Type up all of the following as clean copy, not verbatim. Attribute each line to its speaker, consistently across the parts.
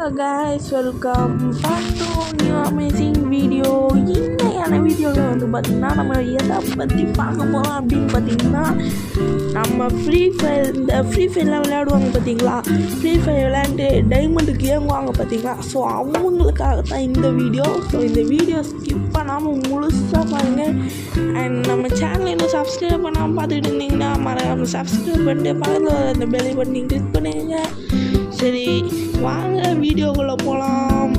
Speaker 1: Hello guys, welcome back to new amazing video. இன்னைக்கான வீடியோவில் வந்து பார்த்திங்கன்னா நம்ம எதை பற்றி பார்க்க போகிறோம் அப்படின்னு பார்த்திங்கன்னா நம்ம ஃப்ரீ ஃபயர்லாம் விளையாடுவாங்க பார்த்தீங்களா. ஃப்ரீ ஃபயர் விளையாண்டு டைமண்டுக்கு ஏங்குவாங்க பார்த்தீங்களா. ஸோ அவங்களுக்காக தான் இந்த வீடியோ. ஸோ இந்த வீடியோ ஸ்கிப் பண்ணாமல் முழுசாக பாருங்கள். அண்ட் நம்ம சேனல் இன்னும் சப்ஸ்கிரைப் பண்ணாமல் பார்த்துக்கிட்டு இருந்தீங்கன்னா மறக்காமல் சப்ஸ்கிரைப் பண்ணிட்டு பக்கத்தில் அந்த பெல் பட்டனை கிளிக் பண்ணுங்க. சரி வாங்க வீடியோக்குள்ளே போகலாம்.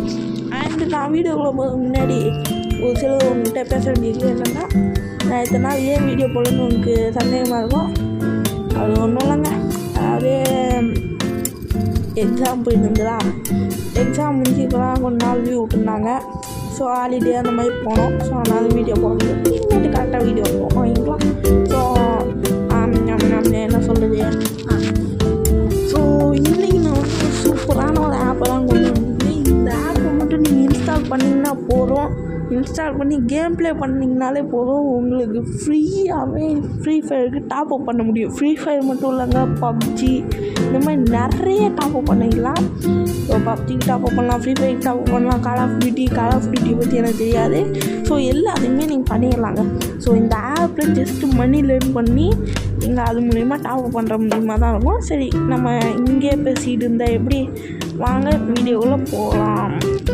Speaker 1: அண்ட் நான் வீடியோக்குள்ளே போகிறதுக்கு முன்னாடி ஒரு சில உங்கள்கிட்ட பேச வேண்டியது என்னென்னா, நான் இத்தனை நாள் ஏன் வீடியோ போடணுன்னு உங்களுக்கு சந்தேகமாக இருக்கும். அது ஒன்றும் இல்லைங்க, அதாவது எக்ஸாம் போயிருந்தா எக்ஸாம் முடிஞ்சிக்கலாம் கொஞ்ச நாள் லீவ் விட்டுருந்தாங்க. ஸோ ஹாலிடே அந்த மாதிரி போனோம். ஸோ அதனால் வீடியோ போடணும். இன்னைக்கு கரெக்டாக வீடியோ போகும் வாங்கிக்கலாம். ஸோ என்ன சொல்கிறது, ஸோ இன்றைக்கி நான் வந்து சூப்பரான ஒரு ஆப்பெல்லாம் கொண்டு வந்து இந்த ஆப்பை மட்டும் நீங்கள் இன்ஸ்டால் பண்ணிங்கன்னா போதும். இன்ஸ்டால் பண்ணி கேம் ப்ளே பண்ணிங்கனாலே போதும். உங்களுக்கு ஃப்ரீயாகவே ஃப்ரீ ஃபயருக்கு டாப் அப் பண்ண முடியும். ஃப்ரீ ஃபயர் மட்டும் இல்லைங்க, பப்ஜி இந்த மாதிரி நிறைய டாப் அப் பண்ணிக்கலாம். ஸோ பப்ஜிக்கு டாப் அப் பண்ணலாம், ஃப்ரீ ஃபயருக்கு டாப் அப் பண்ணலாம், கால் ஆஃப் டியூட்டி பற்றி எனக்கு தெரியாது. ஸோ எல்லாத்தையுமே நீங்கள் பண்ணிடலாங்க. ஸோ இந்த ஆப்பில் ஜஸ்ட்டு மணி லேர்ன் பண்ணி நீங்கள் அது மூலிமா டாப் அப் பண்ணுற மூலிமா தான் இருக்கும். சரி நம்ம இங்கே பேசிகிட்டு இருந்தால் எப்படி, வாங்க வீடியோக்குள்ளே போகலாம்.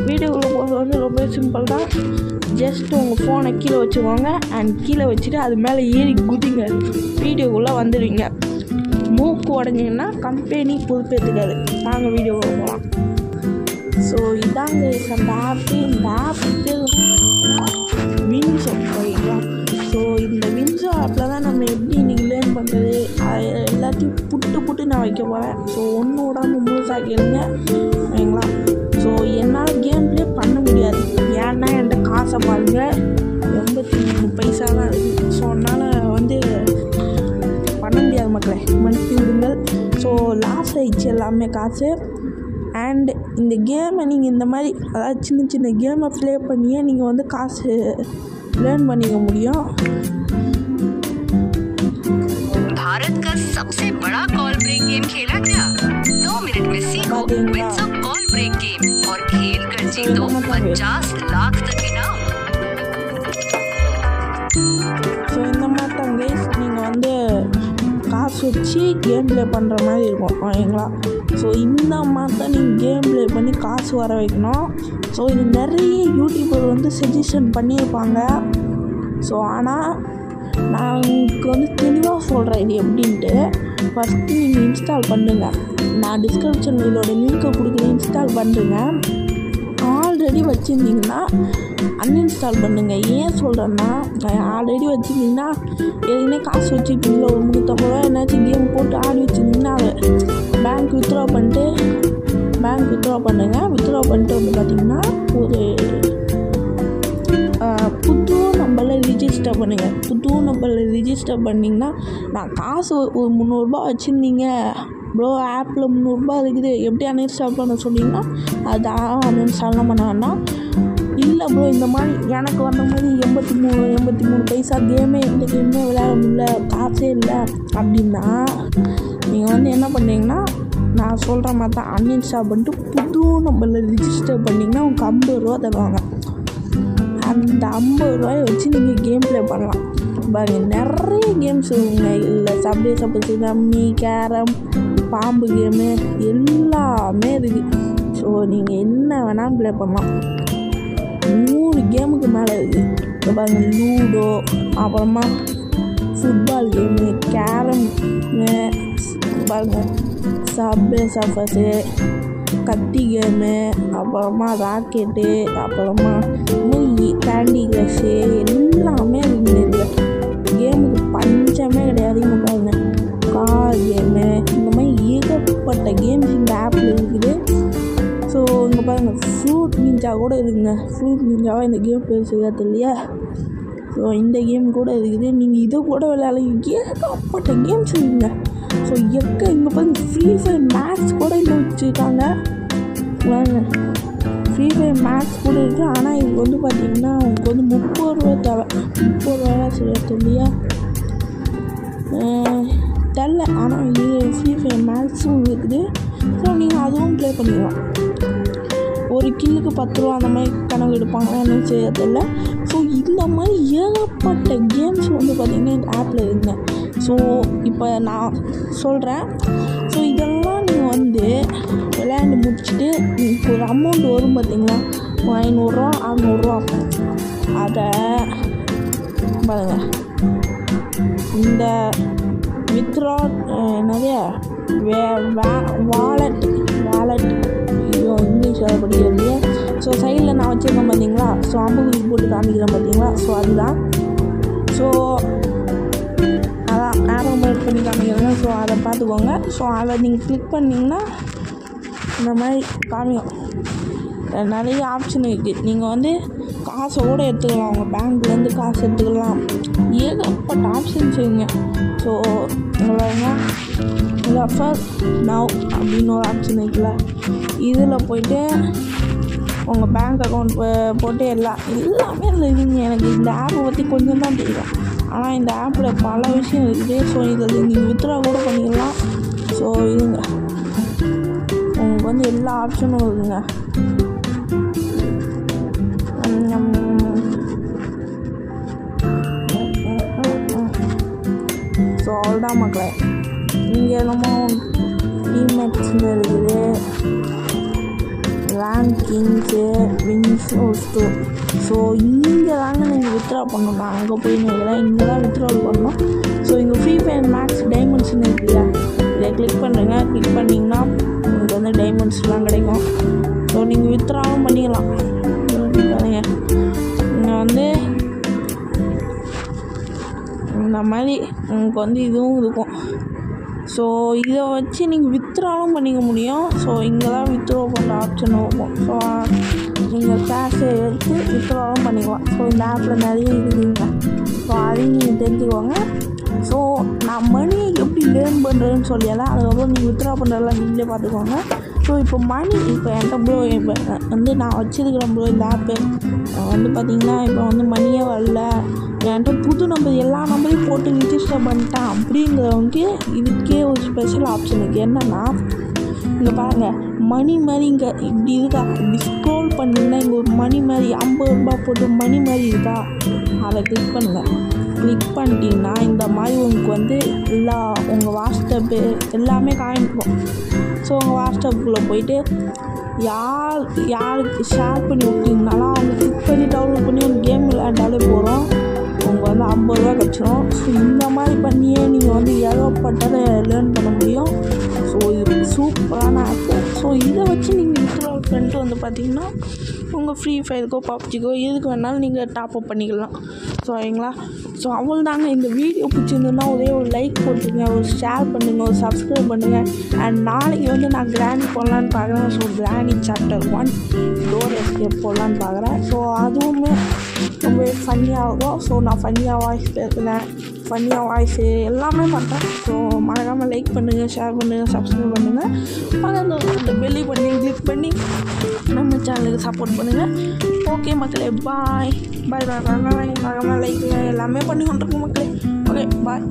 Speaker 1: வீடியோக்குள்ளே போகிறது வந்து ரொம்ப சிம்பிள் தான். ஜஸ்ட் உங்கள் ஃபோனை கீழே வச்சுக்கோங்க. அண்ட் கீழே வச்சுட்டு அது மேலே ஏறி குதிங்க, வீடியோக்குள்ளே வந்துடுவீங்க. மூக்கு உடஞ்சிங்கன்னா கம்பெனி பொறுப்பேற்றுக்காது. வாங்க வீடியோக்குள்ளே போகலாம். ஸோ இதாங்க அந்த ஆப்பு. இந்த ஆப் பேர் வின்சோ ஓகேங்களா. ஸோ இந்த வின்சோ ஆப்பில் தான் நம்ம எப்படி இன்றைக்கி லேர்ன் பண்ணுறது எல்லாத்தையும் புட்டு நான் வைக்க போகிறேன். ஸோ ஒன்று விடாமல் முழுசாக கேளுங்க ஓகேங்களா. ஸோ என்னால் கேம் ப்ளே பண்ண முடியாது, ஏன்னா என்கிட்ட காசை பாருங்க 83 பைசா தான் இருக்குது. ஸோ அதனால் வந்து பண்ண முடியாது மக்களே, மன்னித்து விடுங்கள். ஸோ லாஸ் ஆகிடுச்சு எல்லாமே காசு. அண்ட் இந்த கேமை நீங்கள் இந்த மாதிரி அதாவது சின்ன கேமை ப்ளே பண்ணியே நீங்கள் வந்து காசு லேர்ன் பண்ணிக்க முடியும்.
Speaker 2: भारत का सबसे बड़ा कॉल ब्रेक गेम खेला क्या? 2 मिनट में सीखो विंसो कॉल ब्रेक गेम और खेल कर जीतो 50 लाख तक इनाम.
Speaker 1: ஸோ இந்த மாதிரி தான் கைஸ் நீங்கள் வந்து காசு வச்சு கேம் ப்ளே பண்ணுற மாதிரி இருக்கும் ஓகேங்களா. ஸோ இந்த மாதிரி தான் நீங்கள் கேம் ப்ளே பண்ணி காசு வர வைக்கணும். ஸோ இது நிறைய யூடியூபர் வந்து சஜஷன் பண்ணியிருப்பாங்க. ஸோ ஆனால் நான் உங்களுக்கு வந்து தெளிவாக சொல்கிறேன் இது எப்படின்ட்டு. ஃபஸ்ட்டு நீங்கள் இன்ஸ்டால் பண்ணுங்கள். நான் டிஸ்கிரிப்ஷனில் இதோட லிங்க்கை கொடுக்குறேன், இன்ஸ்டால் பண்ணுறேங்க. ஆல்ரெடி வச்சுருந்தீங்கன்னா அன்இன்ஸ்டால் பண்ணுங்கள். ஏன் சொல்கிறேன்னா, ஆல்ரெடி வச்சுருந்தீங்கன்னா எதுவுமே காசு வச்சுருக்கீங்களோ ஒரு 350 ரூபா என்னாச்சும் கேம் போட்டு ஆடி வச்சுருந்தீங்கன்னா பேங்க் வித்ட்ரா பண்ணுங்கள். வித்ட்ரா பண்ணிட்டு வந்து பார்த்திங்கன்னா ஒரு புது நம்பரில் ரிஜிஸ்டர் பண்ணுங்கள். புது நம்பரில் ரிஜிஸ்டர் பண்ணிங்கன்னா நான் காசு ஒரு 300 ரூபா வச்சுருந்தீங்க ப்ரோ, ஆப்பில் 300 ரூபா இருக்குது, எப்படி அன்இன்ஸ்டால் பண்ண சொன்னீங்கன்னா அது அன்இன்ஸ்டால்லாம் பண்ண வேண்டாம். இல்லை ப்ரோ இந்த மாதிரி எனக்கு வந்த மாதிரி 83 பைசா கேமே எந்த கேமே விளையாட முடியல, காசே இல்லை அப்படின்னா நீங்கள் வந்து என்ன பண்ணுறீங்கன்னா நான் சொல்கிற மாதிரி தான் அன்இன்ஸ்டால் பண்ணிட்டு புது நம்பரில் ரிஜிஸ்டர் பண்ணிங்கன்னா உங்களுக்கு 50 ரூபா தருவாங்க. அந்த 50 ரூபாயை வச்சு நீங்கள் கேம் ப்ளே பண்ணலாம். பாருங்கள் நிறைய கேம்ஸ் இருக்குங்க. இல்லை சப்வே ரம்மி, கேரம், பாம்பு கேமு எல்லாமே இருக்குது. ஸோ நீங்கள் என்ன வேணாலும் ப்ளே பண்ணலாம். 3 கேமுக்கு மேலே இருக்குது. இப்போ பாருங்கள் லூடோ, அப்புறமா ஃபுட்பால் கேமு, கேரம் பாருங்கள், சப்வே சர்ஃபர்ஸு, கத்தி கேமு, அப்புறமா ராக்கெட்டு, அப்புறமா கேண்டி க்ரஷ்ஷு எல்லாமே இருக்குது. கேமுக்கு பஞ்சமே கிடையாது. இங்கே பாருங்கள் கார் கேமு, இந்த மாதிரி ஏகப்பட்ட கேம்ஸ் இந்த ஆப்பில் இருக்குது. ஸோ இங்கே பாருங்கள் ஃப்ரூட் நிஞ்சா கூட இருக்குங்க. ஃப்ரூட் நிஞ்சாவாக இந்த கேம் பேர் செய்யாது இல்லையா. ஸோ இந்த கேம் கூட இருக்குது, நீங்கள் இதை கூட விளையாடலாம். ஏகப்பட்ட கேம்ஸ் இருக்குங்க. ஸோ இங்கே பாருங்கள் ஃப்ரீ ஃபயர் மேக்ஸ் கூட இங்கே வச்சுருக்காங்க. வாங்க ஃப்ரீ ஃபயர் மேக்ஸ் கூட இருக்குது. ஆனால் இது வந்து பார்த்திங்கன்னா உங்களுக்கு வந்து 30 ரூபா தேவை. 30 ரூபா சொல்லிட்டு இல்லையா தெரில. ஆனால் இது ஃப்ரீ ஃபயர் மேக்ஸும் இருக்குது. ஸோ நீங்கள் அதுவும் ப்ளே பண்ணிக்கலாம். கில்லுக்கு 10 ரூபா அந்த மாதிரி கணக்கு எடுப்பாங்களா என்னன்னு செய்யறதில்ல. ஸோ இந்த மாதிரி ஏகப்பட்ட கேம்ஸ் வந்து பார்த்திங்கன்னா இந்த ஆப்பில் இருக்குங்க. ஸோ இப்போ நான் சொல்கிறேன். ஸோ இதெல்லாம் நீங்கள் வந்து விளையாண்டு முடிச்சுட்டு உங்களுக்கு ஒரு அமௌண்ட் வரும் பார்த்திங்களா, 500 ரூபா 600 ரூபா. அதை பாருங்கள், இந்த வித்ரா என்னது வாலெட் ஐயோ இங்கிலீஷில் படிக்கிறது. ஸோ சைடில் நான் வச்சுருக்கேன் பார்த்தீங்களா, ஸோ அம்புக்குறி போட்டு காமிக்கிறேன் பார்த்தீங்களா, ஸோ அதுதான். ஸோ அதான் ஆரோ மேட் பண்ணி காமிக்கிறேன். ஸோ அதை பார்த்துக்கோங்க. ஸோ அதை நீங்கள் கிளிக் பண்ணிங்கன்னா இந்த மாதிரி காமிக்கும். நிறைய ஆப்ஷன் இருக்குது. நீங்கள் வந்து காசை கூட எடுத்துக்கலாம், உங்கள் பேங்க்லேருந்து காசு எடுத்துக்கலாம். ஏகப்பட்ட ஆப்ஷன்ஸ் இருக்குங்க. ஸோ இவ்வளோங்க ரெஃபர் நவ் அப்படின்னு ஒரு ஆப்ஷன் இருக்குல்ல, இதில் போய்ட்டு உங்கள் பேங்க் அக்கௌண்ட் போட்டு எல்லாமே இருக்குங்க. எனக்கு இந்த ஆப்பை பற்றி கொஞ்சம் தான் தெரியும், ஆனால் இந்த ஆப்பில் பல விஷயம் இருக்குது. ஸோ இதில் நீங்கள் வித்ரா கூட பண்ணிக்கலாம். ஸோ இதுங்க உங்களுக்கு வந்து எல்லா ஆப்ஷனும் இருக்குங்க. ஸோ அவ்வளோதான் மக்களே. இங்கே நம்ம டீம்மேட்ஸில் இருக்குது, ரேங்கிங்ஸு, வின்ஸு. ஸோ இங்கே தாங்க நீங்கள் வித்ரா பண்ணணும். அங்கே போய் நினைக்கிறேன், இங்கே தான் வித்ட்ரால் பண்ணணும். ஸோ இங்கே ஃப்ரீ ஃபயர் மேக்ஸ் டைமண்ட்ஸ்னு இருக்குல்ல, இதை கிளிக் பண்ணுறேங்க. கிளிக் பண்ணிங்கன்னா உங்களுக்கு வந்து டைமண்ட்ஸ்லாம் கிடைக்கும். ஸோ நீங்கள் வித்ராவும் பண்ணிக்கலாம். பாருங்க, இங்கே வந்து இந்த மாதிரி உங்களுக்கு வந்து இதுவும் இருக்கும். ஸோ இதை வச்சு நீங்கள் வித்ராலும் பண்ணிக்க முடியும். ஸோ இங்கே தான் வித்ரா பண்ணுற ஆப்ஷன் இருக்கும். ஸோ நீங்கள் கேஷை எடுத்து வித்ராலும் பண்ணிக்கலாம். ஸோ இந்த ஆப்பில் நிறைய இருக்குதுங்க. ஸோ அதையும் நீங்கள் தெரிஞ்சுக்கோங்க. ஸோ நான் மணி எப்படி லேர்ன் பண்ணுறதுன்னு சொல்லியெல்லாம் அதுக்கப்புறம் நீங்கள் வித்ரா பண்ணுறதெல்லாம் நீங்களே பார்த்துக்கோங்க. ஸோ இப்போ என்கிட்ட ப்ரோ இப்போ வந்து நான் வச்சுருக்கிறேன் ப்ரோ இந்த ஆப்பு வந்து பார்த்திங்கன்னா இப்போ வந்து மணியே வரல, என்கிட்ட புது நம்பர் எல்லா நம்பரையும் போட்டு ரிஜிஸ்டர் பண்ணிட்டேன் அப்படிங்கிறவங்க இதுக்கே ஒரு ஸ்பெஷல் ஆப்ஷன் இருக்குது. என்னென்னா இங்கே பாருங்கள், மணி மாதிரி இங்கே இப்படி இருக்கா, இப்படி ஸ்க்ரோல் பண்ணிங்கன்னா இங்கே ஒரு மணி மாதிரி 50 ரூபா போட்டு மணி மாதிரி இருக்கா, அதை கிளிக் பண்ணுங்கள். கிளிக் பண்ணிட்டீங்கன்னா இந்த மாதிரி உங்களுக்கு வந்து எல்லா உங்கள் வாட்ஸ்அப்பு எல்லாமே காமிக்கும். ஸோ உங்கள் வாட்ஸ்அப்புக்குள்ளே போயிட்டு யாருக்கு ஷேர் பண்ணி விட்டிங்கனாலும் அவங்க கிளிக் பண்ணி டவுன்லோட் பண்ணி ஒரு கேம் விளையாண்டாலே போகிறோம், உங்களுக்கு வந்து 50 ரூபா கிடச்சிரும். ஸோ இந்த மாதிரி பண்ணியே நீங்கள் வந்து ஏகப்பட்டதை லேர்ன் பண்ண முடியும். ஸோ இது சூப்பரான ஆப்பு. ஸோ இதை வச்சு நீங்கள் வித்ட்ரால் பண்ணிட்டு வந்து பார்த்திங்கன்னா உங்கள் ஃப்ரீ ஃபயருக்கோ பப்ஜிக்கோ எதுக்கு வேணாலும் நீங்கள் டாப்அப் பண்ணிக்கலாம். ஸோ ஓகேங்களா. ஸோ அவ்வளோதாங்க. இந்த வீடியோ பிடிச்சிருந்ததுன்னா ஒரே ஒரு லைக் போட்டுருங்க, ஒரு ஷேர் பண்ணுங்கள், ஒரு சப்ஸ்கிரைப் பண்ணுங்கள். அண்ட் நாளைக்கு வந்து நான் கிராணி போடலான்னு பார்க்குறேன். ஸோ கிராணி சாப்டர் 1 டோர் எஸ்கேப் போடலான்னு பார்க்குறேன். ஸோ அதுவுமே ரொம்ப ஃபன்னியாக இருக்கும். ஸோ நான் ஃபன்னியாக வாய்ஸ் பேசுகிறேன், ஃபன்னியாக வாய்ஸு எல்லாமே பண்ணுறேன். ஸோ மறக்காமல் லைக் பண்ணுங்கள், ஷேர் பண்ணுங்கள், சப்ஸ்கிரைப் பண்ணுங்கள். பக்கத்தில் அந்த பெல்லி பண்ணி கிளிக் பண்ணி நம்ம சேனலுக்கு சப்போர்ட் பண்ணுங்கள். ஓகே மக்களே, பாய் பாய் பாய். மறக்காமல் லைக் எல்லாமே பண்ணி கொண்டிருக்கோம் மக்களே. Okay bye.